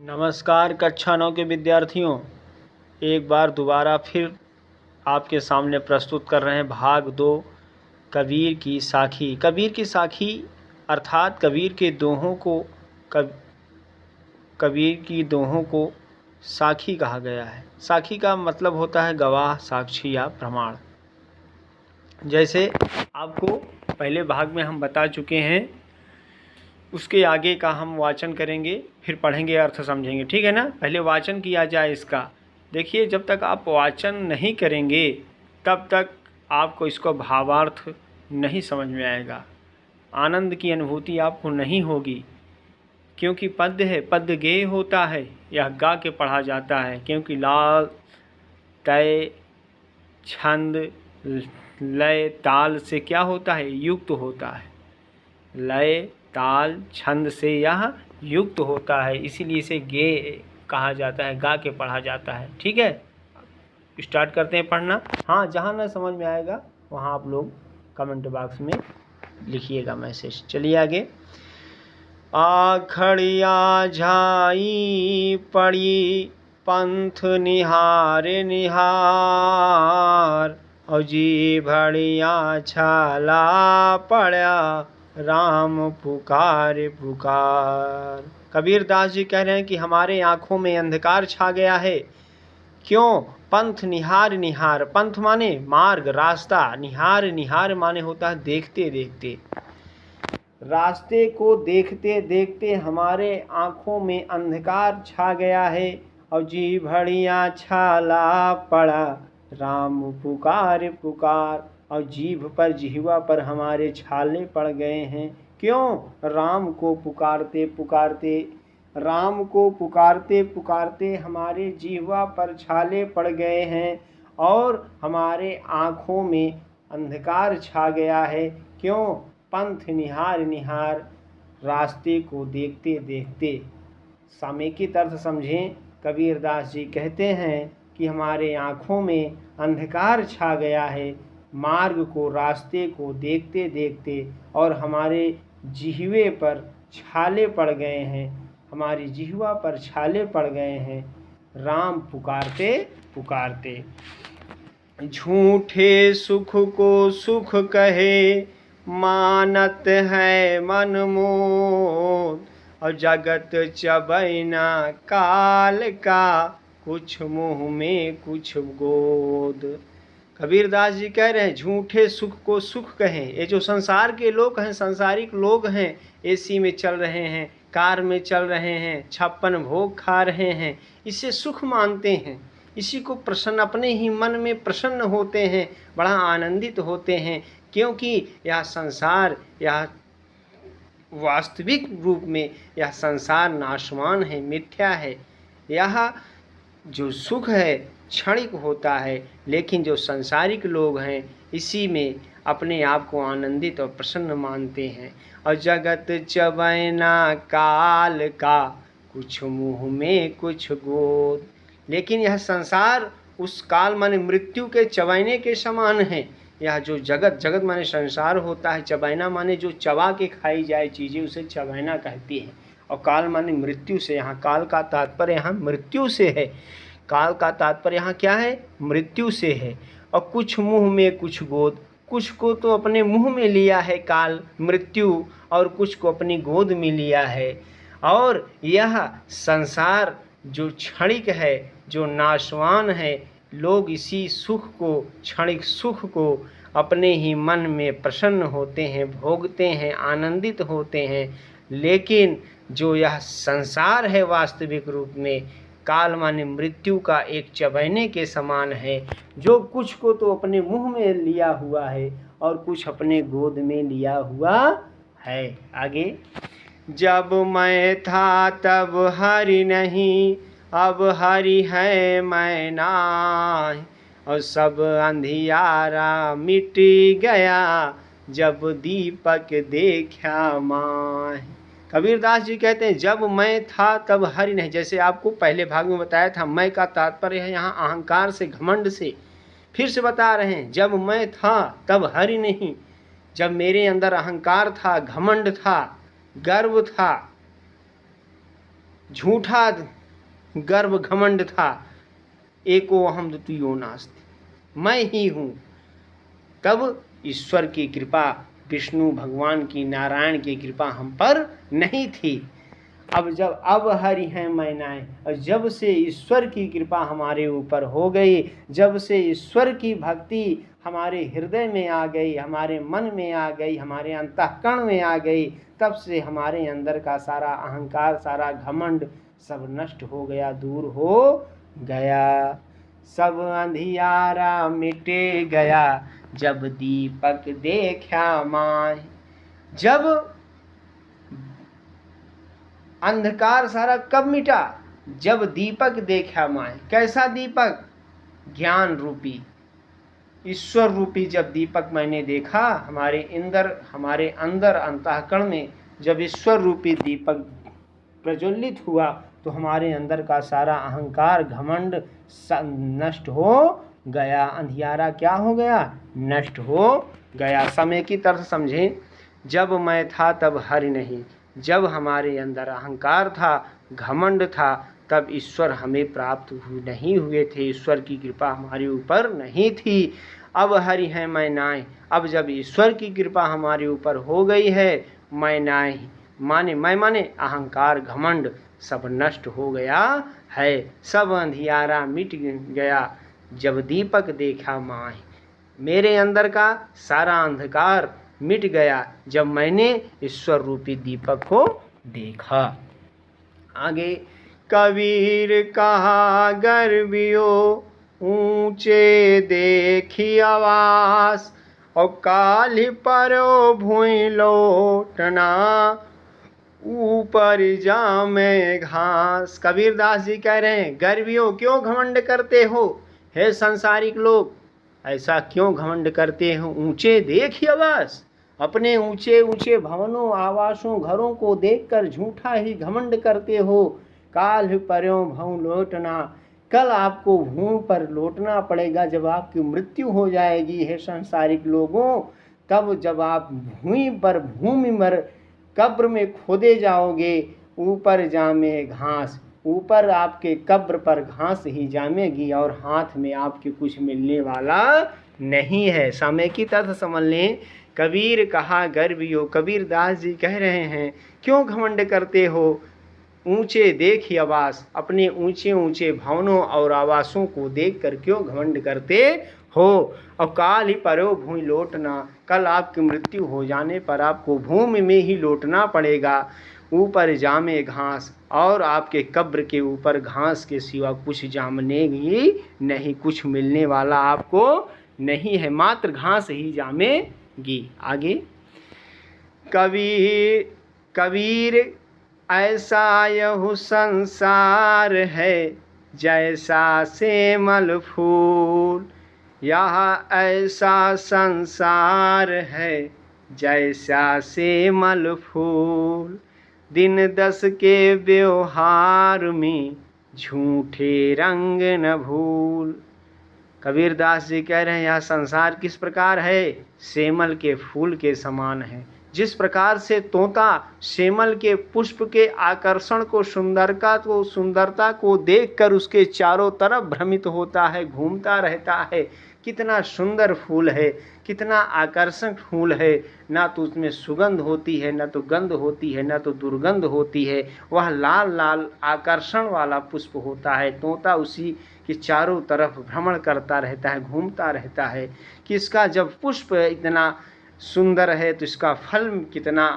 नमस्कार कक्षा 9 के विद्यार्थियों, एक बार दोबारा फिर आपके सामने प्रस्तुत कर रहे हैं भाग 2 कबीर की साखी। कबीर की साखी अर्थात कबीर के दोहों को कबीर की दोहों को साखी कहा गया है। साखी का मतलब होता है गवाह, साक्षी या प्रमाण। जैसे आपको पहले भाग में हम बता चुके हैं, उसके आगे का हम वाचन करेंगे, फिर पढ़ेंगे, अर्थ समझेंगे। ठीक है ना। पहले वाचन किया जाए इसका। देखिए, जब तक आप वाचन नहीं करेंगे तब तक आपको इसका भावार्थ नहीं समझ में आएगा, आनंद की अनुभूति आपको नहीं होगी। क्योंकि पद्य है, पद्य गेय होता है, यह गा के पढ़ा जाता है। क्योंकि लाल, तय, छंद, लय, ताल से क्या होता है? युक्त होता है। लय, ताल, छंद से यह युक्त होता है, इसीलिए इसे गे कहा जाता है, गा के पढ़ा जाता है। ठीक है, स्टार्ट करते हैं पढ़ना। हाँ, जहाँ ना समझ में आएगा वहाँ आप लोग कमेंट बॉक्स में लिखिएगा मैसेज। चलिए आगे। आखड़िया झाई पड़ी पंथ निहारे निहार, और जी भड़िया छाला पड़ा राम पुकार पुकार। कबीर दास जी कह रहे हैं कि हमारे आँखों में अंधकार छा गया है। क्यों? पंथ निहार निहार, पंथ माने मार्ग, रास्ता, निहार निहार माने होता है देखते देखते। रास्ते को देखते देखते हमारे आँखों में अंधकार छा गया है, और जी भड़िया छाला पड़ा राम पुकार पुकार, और जीभ पर, जिह्वा पर हमारे छाले पड़ गए हैं। क्यों? राम को पुकारते पुकारते, राम को पुकारते पुकारते हमारे जिह्वा पर छाले पड़ गए हैं और हमारे आँखों में अंधकार छा गया है। क्यों? पंथ निहार निहार, रास्ते को देखते देखते। सामयिक अर्थ समझें। कबीर दास जी कहते हैं कि हमारे आँखों में अंधकार छा गया है, मार्ग को, रास्ते को देखते देखते, और हमारे जिह्वे पर छाले पड़ गए हैं, हमारी जिह्वा पर छाले पड़ गए हैं राम पुकारते पुकारते। झूठे सुख को सुख कहे मानत है मन मोद, और जगत चबैना काल का कुछ मुँह में कुछ गोद। कबीर दास जी कह रहे हैं झूठे सुख को सुख कहें। ये जो संसार के लोग हैं, संसारिक लोग हैं, एसी में चल रहे हैं, कार में चल रहे हैं, 56 भोग खा रहे हैं, इसे सुख मानते हैं, इसी को प्रसन्न, अपने ही मन में प्रसन्न होते हैं, बड़ा आनंदित होते हैं। क्योंकि यह संसार, यह वास्तविक रूप में यह संसार नाशवान है, मिथ्या है। यह जो सुख है क्षणिक होता है, लेकिन जो संसारिक लोग हैं इसी में अपने आप को आनंदित और प्रसन्न मानते हैं। और जगत चबैना काल का कुछ मुँह में कुछ गोद, लेकिन यह संसार उस काल माने मृत्यु के चबैने के समान है। यह जो जगत, जगत माने संसार होता है, चबैना माने जो चबा के खाई जाए चीज़ें, उसे चबैना कहती है। और काल माने मृत्यु से, यहाँ काल का तात्पर्य यहाँ मृत्यु से है। काल का तात्पर्य यहाँ क्या है? मृत्यु से है। और कुछ मुँह में कुछ गोद, कुछ को तो अपने मुँह में लिया है काल, मृत्यु, और कुछ को अपनी गोद में लिया है। और यह संसार जो क्षणिक है, जो नाशवान है, लोग इसी सुख को, क्षणिक सुख को अपने ही मन में प्रसन्न होते हैं, भोगते हैं, आनंदित होते हैं। लेकिन जो यह संसार है वास्तविक रूप में, काल माने मृत्यु का एक चबैने के समान है, जो कुछ को तो अपने मुंह में लिया हुआ है और कुछ अपने गोद में लिया हुआ है। आगे। जब मैं था तब हरि नहीं, अब हरि है मैं नाहीं, और सब अंधियारा मिट गया जब दीपक देखा माहीं। कबीर दास जी कहते हैं जब मैं था तब हरि नहीं। जैसे आपको पहले भाग में बताया था, मैं का तात्पर्य है यहाँ अहंकार से, घमंड से। फिर से बता रहे हैं, जब मैं था तब हरि नहीं। जब मेरे अंदर अहंकार था, घमंड था, गर्व था, झूठा गर्व घमंड था। एको अहम द्वितीयो नास्ति, मैं ही हूँ। तब ईश्वर की कृपा, विष्णु भगवान की, नारायण की कृपा हम पर नहीं थी। अब हरि हैं मैं नाय, और जब से ईश्वर की कृपा हमारे ऊपर हो गई, जब से ईश्वर की भक्ति हमारे हृदय में आ गई, हमारे मन में आ गई, हमारे अंतःकरण में आ गई, तब से हमारे अंदर का सारा अहंकार, सारा घमंड सब नष्ट हो गया, दूर हो गया। सब अंधियारा मिटे गया, जब दीपक देखा माय। जब अंधकार सारा कब मिटा? जब दीपक देखा माय। कैसा दीपक? ज्ञान रूपी, ईश्वर रूपी जब दीपक मैंने देखा हमारे अंदर अंतःकरण में, जब ईश्वर रूपी दीपक प्रज्वलित हुआ तो हमारे अंदर का सारा अहंकार घमंड नष्ट हो गया। अंधियारा क्या हो गया? नष्ट हो गया। समय की तरह समझें, जब मैं था तब हरि नहीं। जब हमारे अंदर अहंकार था, घमंड था, तब ईश्वर हमें प्राप्त नहीं हुए थे, ईश्वर की कृपा हमारे ऊपर नहीं थी। अब हरि है मैं नाय। अब जब ईश्वर की कृपा हमारे ऊपर हो गई है, मैं नाय माने अहंकार घमंड सब नष्ट हो गया है। सब अंधियारा मिट गया, जब दीपक देखा माय। मेरे अंदर का सारा अंधकार मिट गया जब मैंने ईश्वर रूपी दीपक को देखा। आगे, कबीर कहा गर्वियो ऊंचे देखी आवास, और काली परो भूई लोटना ऊपर जामे घास। कबीरदास जी कह रहे हैं, गर्वियों क्यों घमंड करते हो? हे संसारिक लोग, ऐसा क्यों घमंड करते हो? ऊंचे देखी आवास, अपने ऊंचे ऊंचे भवनों, आवासों, घरों को देखकर झूठा ही घमंड करते हो। काल पर्यों भऊ लौटना, कल आपको भूमि पर लौटना पड़ेगा जब आपकी मृत्यु हो जाएगी। हे संसारिक लोगों, तब जब आप भूमि पर कब्र में खोदे जाओगे, ऊपर जामे घास, ऊपर आपके कब्र पर घास ही जामेगी और हाथ में आपके कुछ मिलने वाला नहीं है। समय की तर्थ समझ लें। कबीर कहा गर्वियो, कबीरदास जी कह रहे हैं, क्यों घमंड करते हो? ऊंचे देखी आवास, अपने ऊंचे ऊंचे भवनों और आवासों को देखकर क्यों घमंड करते हो? और काल ही परो भूमि लौटना, कल आपकी मृत्यु हो जाने पर आपको भूमि में ही लौटना पड़ेगा। ऊपर जामे घास, और आपके कब्र के ऊपर घास के सिवा कुछ जामनेगी नहीं, कुछ मिलने वाला आपको नहीं है, मात्र घास ही जामेगी। आगे, कबीर ऐसा यह संसार है, जैसा सेमल फूल। यह ऐसा संसार है, जैसा सेमल फूल। दिन दस के व्यवहार में, झूठे रंग न भूल। कबीरदास जी कह रहे हैं, यह संसार किस प्रकार है? सेमल के फूल के समान है। जिस प्रकार से तोता सेमल के पुष्प के आकर्षण को, सुंदरता को देखकर उसके चारों तरफ भ्रमित होता है, घूमता रहता है। कितना सुंदर फूल है, कितना आकर्षक फूल है। ना तो उसमें सुगंध होती है, ना तो गंध होती है, ना तो दुर्गंध होती है। वह लाल लाल आकर्षण वाला पुष्प होता है। तोता उसी के चारों तरफ भ्रमण करता रहता है, घूमता रहता है कि इसका जब पुष्प इतना सुंदर है तो इसका फल कितना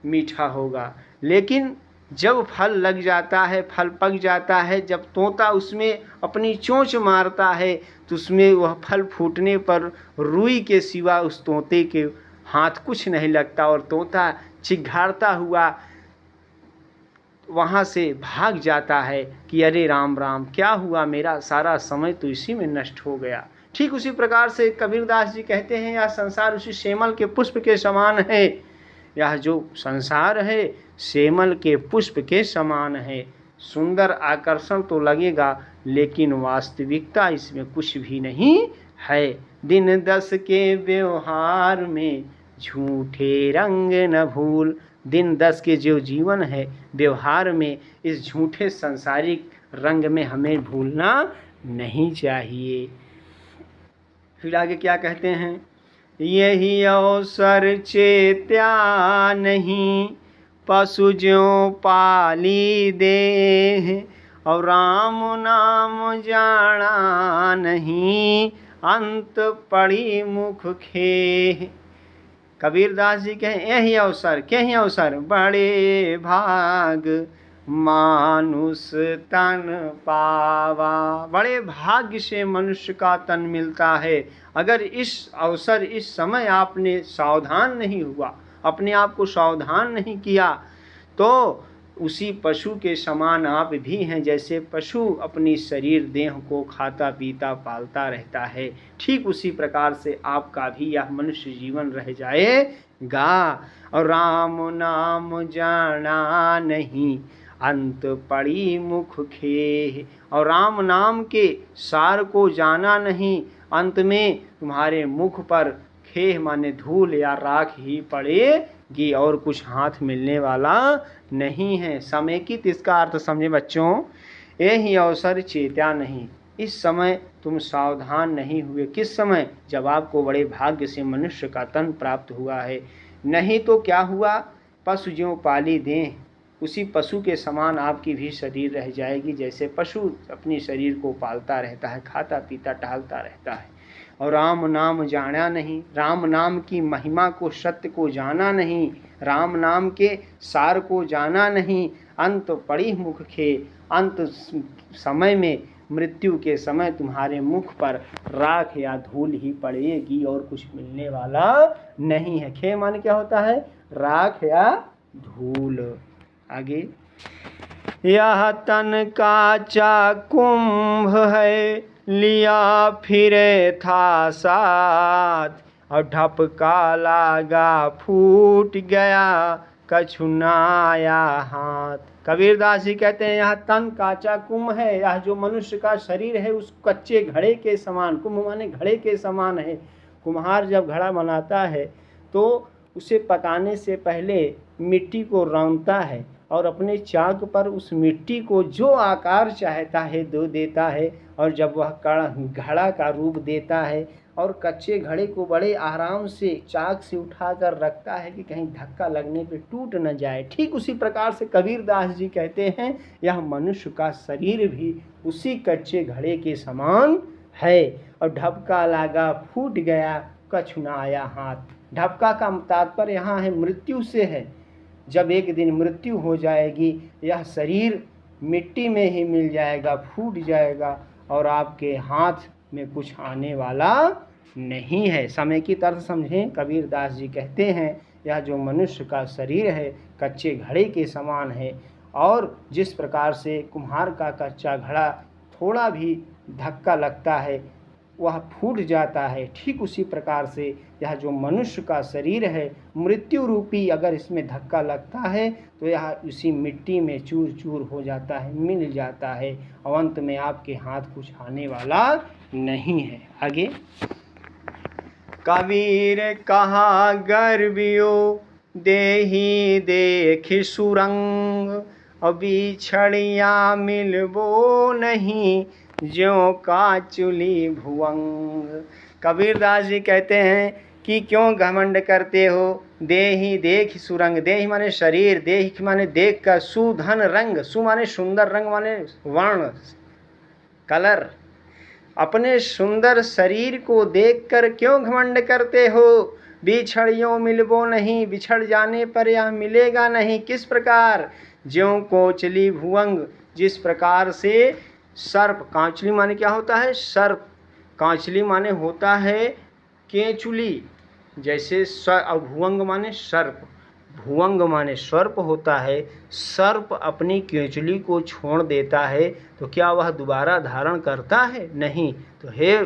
मीठा होगा। लेकिन जब फल लग जाता है, फल पक जाता है, जब तोता उसमें अपनी चोंच मारता है तो उसमें वह फल फूटने पर रुई के सिवा उस तोते के हाथ कुछ नहीं लगता, और तोता चिघाड़ता हुआ वहाँ से भाग जाता है कि अरे राम राम, क्या हुआ, मेरा सारा समय तो इसी में नष्ट हो गया। ठीक उसी प्रकार से कबीरदास जी कहते हैं, यह संसार उसी सेमल के पुष्प के समान है। यह जो संसार है सेमल के पुष्प के समान है। सुंदर आकर्षण तो लगेगा, लेकिन वास्तविकता इसमें कुछ भी नहीं है। दिन दस के व्यवहार में, झूठे रंग न भूल। दिन 10 के जो जीवन है व्यवहार में इस झूठे सांसारिक रंग में हमें भूलना नहीं चाहिए। फिर आगे क्या कहते हैं, यही अवसर चेत्या नहीं पशु ज्यों पाली देह, और राम नाम जाना नहीं अंत पड़ी मुख खेह। कबीरदास जी कहें यही अवसर, क्या अवसर, बड़े भाग मानुष तन पावा। बड़े भाग्य से मनुष्य का तन मिलता है। अगर इस अवसर, इस समय आपने सावधान नहीं हुआ, अपने आप को सावधान नहीं किया, तो उसी पशु के समान आप भी हैं। जैसे पशु अपनी शरीर देह को खाता पीता पालता रहता है, ठीक उसी प्रकार से आपका भी यह मनुष्य जीवन रह जाएगा। और राम नाम जाना नहीं अंत पड़ी मुख खेह, और राम नाम के सार को जाना नहीं, अंत में तुम्हारे मुख पर खेह माने धूल या राख ही पड़ेगी, और कुछ हाथ मिलने वाला नहीं है। समेकित इसका अर्थ समझे बच्चों, यही अवसर चेत्या नहीं, इस समय तुम सावधान नहीं हुए। किस समय, जब आपको बड़े भाग्य से मनुष्य का तन प्राप्त हुआ है। नहीं तो क्या हुआ, पशु ज्यों पाली दें, उसी पशु के समान आपकी भी शरीर रह जाएगी। जैसे पशु अपनी शरीर को पालता रहता है, खाता पीता टहलता रहता है। और राम नाम जाना नहीं, राम नाम की महिमा को, सत्य को जाना नहीं, राम नाम के सार को जाना नहीं, अंत पड़ी मुख खे, अंत समय में, मृत्यु के समय तुम्हारे मुख पर राख या धूल ही पड़ेगी, और कुछ मिलने वाला नहीं है। खे माने क्या होता है, राख या धूल। आगे, यह तन काचा कुंभ है लिया फिरे था साथ, और ढपका लागा फूट गया कछुनाया हाथ। कबीरदास जी कहते हैं यह तन काचा कुंभ है, यह जो मनुष्य का शरीर है उस कच्चे घड़े के समान, कुंभ माने घड़े के समान है। कुम्हार जब घड़ा बनाता है तो उसे पकाने से पहले मिट्टी को रौंदता है, और अपने चाक पर उस मिट्टी को जो आकार चाहता है दो देता है, और जब वह घड़ा का रूप देता है, और कच्चे घड़े को बड़े आराम से चाक से उठाकर रखता है कि कहीं धक्का लगने पे टूट न जाए। ठीक उसी प्रकार से कबीरदास जी कहते हैं यह मनुष्य का शरीर भी उसी कच्चे घड़े के समान है। और ढपका लागा फूट गया कछुनाया हाथ। ढपका का तात्पर्य यहाँ है मृत्यु से है। जब एक दिन मृत्यु हो जाएगी, यह शरीर मिट्टी में ही मिल जाएगा, फूट जाएगा, और आपके हाथ में कुछ आने वाला नहीं है। समय की तरह समझें, कबीरदास जी कहते हैं यह जो मनुष्य का शरीर है कच्चे घड़े के समान है, और जिस प्रकार से कुम्हार का कच्चा घड़ा थोड़ा भी धक्का लगता है वह फूट जाता है, ठीक उसी प्रकार से यह जो मनुष्य का शरीर है मृत्यु रूपी अगर इसमें धक्का लगता है तो यह उसी मिट्टी में चूर चूर हो जाता है, मिल जाता है, और अंत में आपके हाथ कुछ आने वाला नहीं है। आगे, कबीर कहा गर्वियो देही देखि सुरंग, अभी छड़िया मिलबो नहीं ज्यों काचुली भुवंग। कबीरदास जी कहते हैं कि क्यों घमंड करते हो, देही देख सुरंग, देही माने शरीर, देही माने देख का, सुधन रंग, सु माने सुंदर, रंग माने वर्ण कलर, अपने सुंदर शरीर को देखकर क्यों घमंड करते हो। बिछड़ियों मिलबो नहीं, बिछड़ जाने पर यह मिलेगा नहीं। किस प्रकार, ज्यों कोचली भुवंग, जिस प्रकार से सर्प, कांचली माने क्या होता है, सर्प, कांचली माने होता है केंचुली, जैसे और भुवंग माने सर्प, भुवंग माने सर्प होता है। सर्प अपनी केंचुली को छोड़ देता है तो क्या वह दोबारा धारण करता है, नहीं। तो हे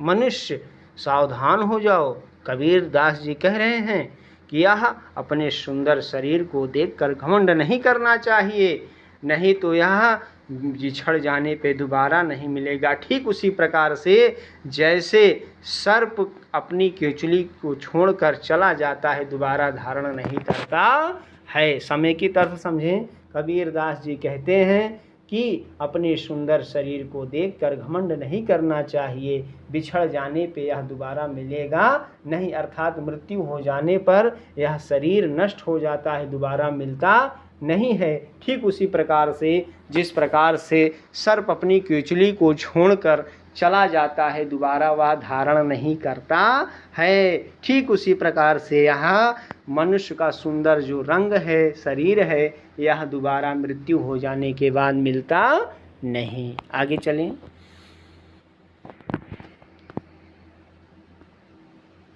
मनुष्य सावधान हो जाओ। कबीरदास जी कह रहे हैं कि यह अपने सुंदर शरीर को देखकर घमंड नहीं करना चाहिए, नहीं तो यह बिछड़ जाने पे दोबारा नहीं मिलेगा। ठीक उसी प्रकार से जैसे सर्प अपनी केंचुली को छोड़कर चला जाता है, दोबारा धारण नहीं करता है। समेकित अर्थ समझें। कबीरदास जी कहते हैं कि अपने सुंदर शरीर को देखकर घमंड नहीं करना चाहिए। बिछड़ जाने पे यह दोबारा मिलेगा नहीं, अर्थात मृत्यु हो जाने पर यह शरीर नष्ट हो जाता है, दोबारा मिलता नहीं है। ठीक उसी प्रकार से जिस प्रकार से सर्प अपनी केचुली को छोड़कर चला जाता है, दोबारा वह धारण नहीं करता है, ठीक उसी प्रकार से यहाँ मनुष्य का सुंदर जो रंग है, शरीर है, यह दोबारा मृत्यु हो जाने के बाद मिलता नहीं। आगे चलें।